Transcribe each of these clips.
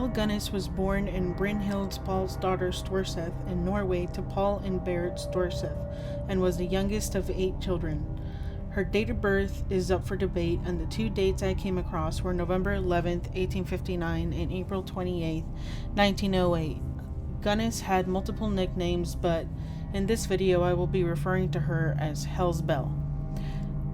Belle Gunness was born in Brynhild Paulsdottir Storseth in Norway to Paul and Berit Storseth, and was the youngest of 8 children. Her date of birth is up for debate, and the 2 dates I came across were November 11th, 1859 and April 28th, 1908. Gunness had multiple nicknames, but in this video I will be referring to her as Hell's Belle.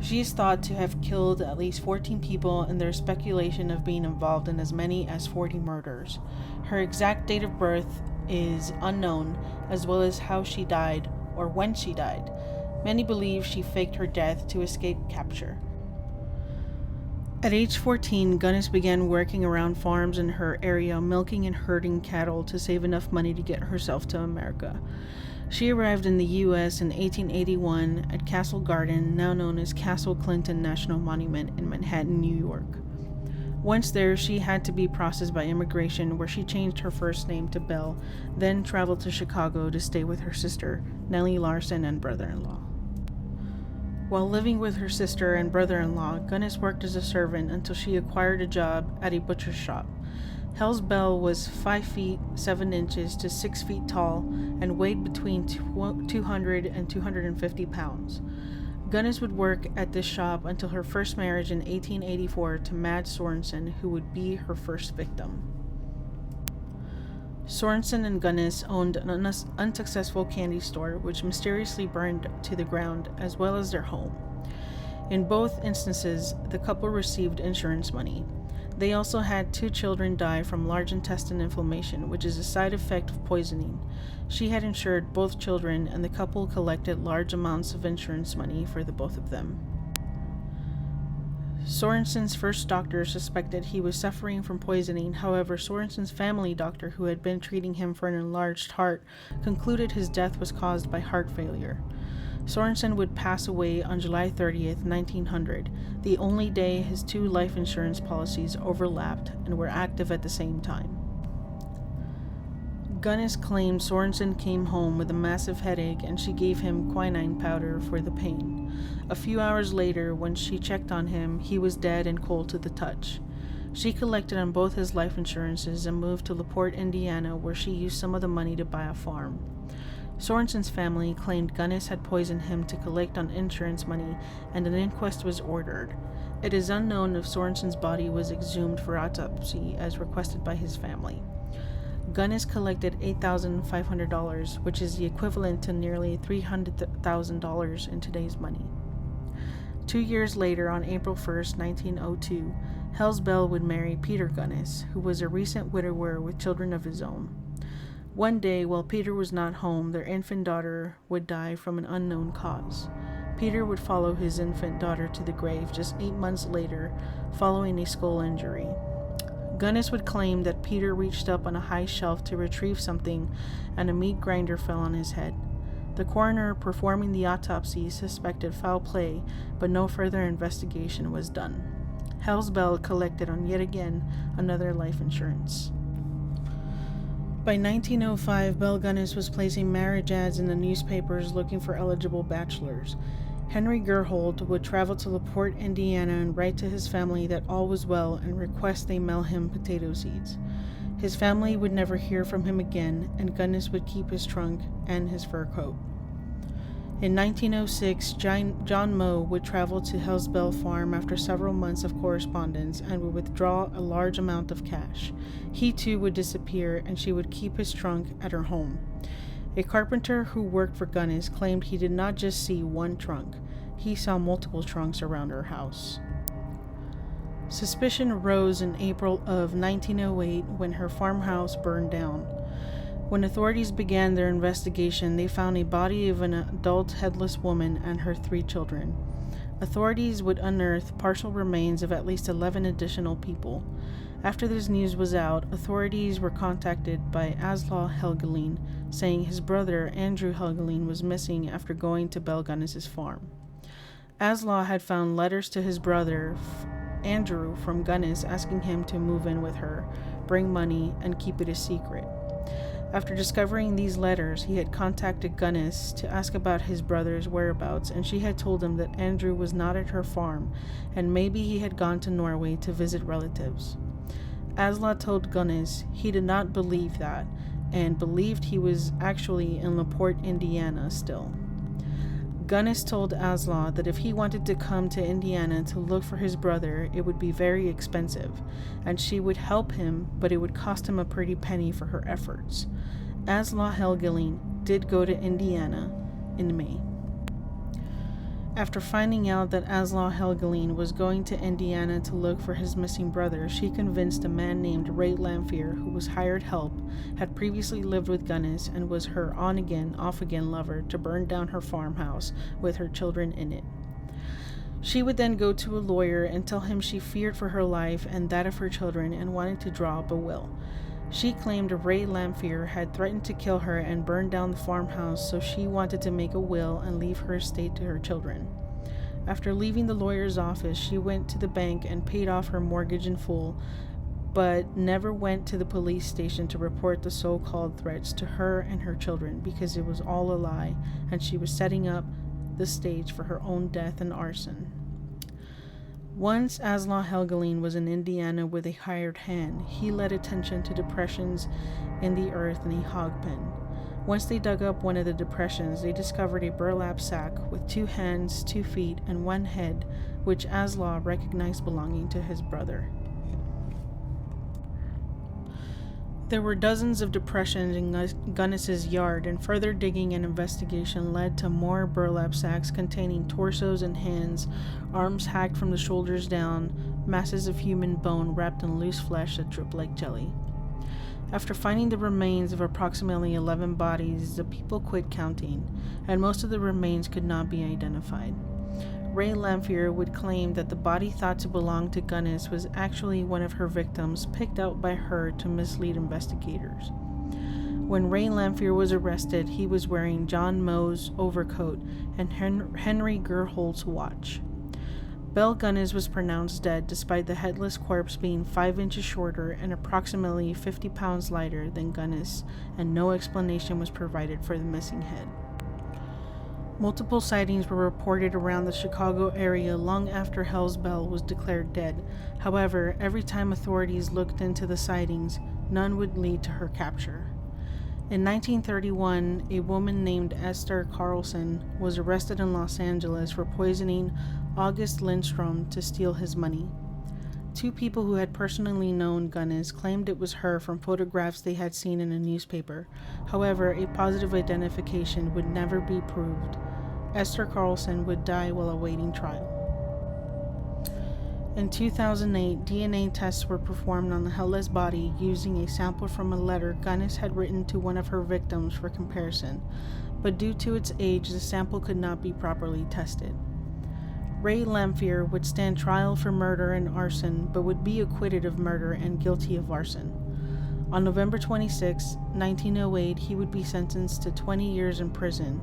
She is thought to have killed at least 14 people, and there is speculation of being involved in as many as 40 murders. Her exact date of birth is unknown, as well as how she died or when she died. Many believe she faked her death to escape capture. At age 14, Gunness began working around farms in her area, milking and herding cattle to save enough money to get herself to America. She arrived in the U.S. in 1881 at Castle Garden, now known as Castle Clinton National Monument in Manhattan, New York. Once there, she had to be processed by immigration, where she changed her first name to Belle, then traveled to Chicago to stay with her sister, Nellie Larson, and brother-in-law. While living with her sister and brother-in-law, Gunness worked as a servant until she acquired a job at a butcher's shop. Hell's Belle was 5 feet 7 inches to 6 feet tall and weighed between 200 and 250 pounds. Gunness would work at this shop until her first marriage in 1884 to Mads Sorensen, who would be her first victim. Sorensen and Gunness owned an unsuccessful candy store, which mysteriously burned to the ground, as well as their home. In both instances, the couple received insurance money. They also had 2 children die from large intestine inflammation, which is a side effect of poisoning. She had insured both children, and the couple collected large amounts of insurance money for the both of them. Sorensen's first doctor suspected he was suffering from poisoning. However, Sorensen's family doctor, who had been treating him for an enlarged heart, concluded his death was caused by heart failure. Sorensen would pass away on July 30th, 1900, the only day his 2 life insurance policies overlapped and were active at the same time. Gunness claimed Sorensen came home with a massive headache, and she gave him quinine powder for the pain. A few hours later, when she checked on him, he was dead and cold to the touch. She collected on both his life insurances and moved to LaPorte, Indiana, where she used some of the money to buy a farm. Sorensen's family claimed Gunness had poisoned him to collect on insurance money, and an inquest was ordered. It is unknown if Sorensen's body was exhumed for autopsy as requested by his family. Gunness collected $8,500, which is the equivalent to nearly $300,000 in today's money. 2 years later, on April 1st, 1902, Hell's Belle would marry Peter Gunness, who was a recent widower with children of his own. One day, while Peter was not home, their infant daughter would die from an unknown cause. Peter would follow his infant daughter to the grave just 8 months later, following a skull injury. Gunness would claim that Peter reached up on a high shelf to retrieve something, and a meat grinder fell on his head. The coroner performing the autopsy suspected foul play, but no further investigation was done. Hell's Belle collected on yet again another life insurance. By 1905, Belle Gunness was placing marriage ads in the newspapers looking for eligible bachelors. Henry Gerhold would travel to LaPorte, Indiana, and write to his family that all was well and request they mail him potato seeds. His family would never hear from him again, and Gunness would keep his trunk and his fur coat. In 1906, John Moe would travel to Hell's Belle farm after several months of correspondence and would withdraw a large amount of cash. He too would disappear, and she would keep his trunk at her home. A carpenter who worked for Gunness claimed he did not just see one trunk, he saw multiple trunks around her house. Suspicion arose in April of 1908 when her farmhouse burned down. When authorities began their investigation, they found a body of an adult headless woman and her 3 children. Authorities would unearth partial remains of at least 11 additional people. After this news was out, authorities were contacted by Aslaug Helgelien, saying his brother Andrew Helgelien was missing after going to Belle Gunness's farm. Aslaug had found letters to his brother Andrew from Gunness asking him to move in with her, bring money, and keep it a secret. After discovering these letters, he had contacted Gunness to ask about his brother's whereabouts, and she had told him that Andrew was not at her farm, and maybe he had gone to Norway to visit relatives. Asla told Gunness he did not believe that, and believed he was actually in LaPorte, Indiana still. Gunness told Asla that if he wanted to come to Indiana to look for his brother, it would be very expensive, and she would help him, but it would cost him a pretty penny for her efforts. Asla Helgelien did go to Indiana in May. After finding out that Asla Helgelien was going to Indiana to look for his missing brother, she convinced a man named Ray Lamphere, who was hired help, had previously lived with Gunness, and was her on-again, off-again lover, to burn down her farmhouse with her children in it. She would then go to a lawyer and tell him she feared for her life and that of her children and wanted to draw up a will. She claimed Ray Lamphere had threatened to kill her and burn down the farmhouse, so she wanted to make a will and leave her estate to her children. After leaving the lawyer's office, she went to the bank and paid off her mortgage in full, but never went to the police station to report the so-called threats to her and her children, because it was all a lie, and she was setting up the stage for her own death and arson. Once Asla Helgelien was in Indiana with a hired hand, he led attention to depressions in the earth in a hog pen. Once they dug up one of the depressions, they discovered a burlap sack with 2 hands, 2 feet, and 1 head, which Asla recognized belonging to his brother. There were dozens of depressions in Gunness's yard, and further digging and investigation led to more burlap sacks containing torsos and hands, arms hacked from the shoulders down, masses of human bone wrapped in loose flesh that dripped like jelly. After finding the remains of approximately 11 bodies, the people quit counting, and most of the remains could not be identified. Ray Lamphere would claim that the body thought to belong to Gunness was actually one of her victims picked out by her to mislead investigators. When Ray Lamphere was arrested, he was wearing John Moe's overcoat and Henry Gerholt's watch. Belle Gunness was pronounced dead despite the headless corpse being 5 inches shorter and approximately 50 pounds lighter than Gunness, and no explanation was provided for the missing head. Multiple sightings were reported around the Chicago area long after Hell's Belle was declared dead. However, every time authorities looked into the sightings, none would lead to her capture. In 1931, a woman named Esther Carlson was arrested in Los Angeles for poisoning August Lindstrom to steal his money. 2 people who had personally known Gunness claimed it was her from photographs they had seen in a newspaper. However, a positive identification would never be proved. Esther Carlson would die while awaiting trial. In 2008, DNA tests were performed on the Helle's body using a sample from a letter Gunness had written to one of her victims for comparison, but due to its age, the sample could not be properly tested. Ray Lamphere would stand trial for murder and arson, but would be acquitted of murder and guilty of arson. On November 26, 1908, he would be sentenced to 20 years in prison.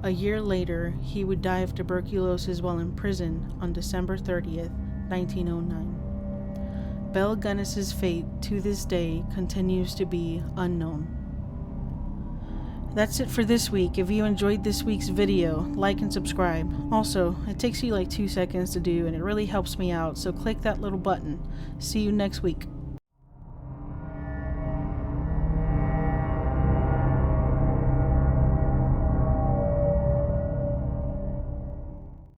A year later, he would die of tuberculosis while in prison on December 30th, 1909. Belle Gunness's fate, to this day, continues to be unknown. That's it for this week. If you enjoyed this week's video, like and subscribe. Also, it takes you like 2 seconds to do, and it really helps me out, so click that little button. See you next week.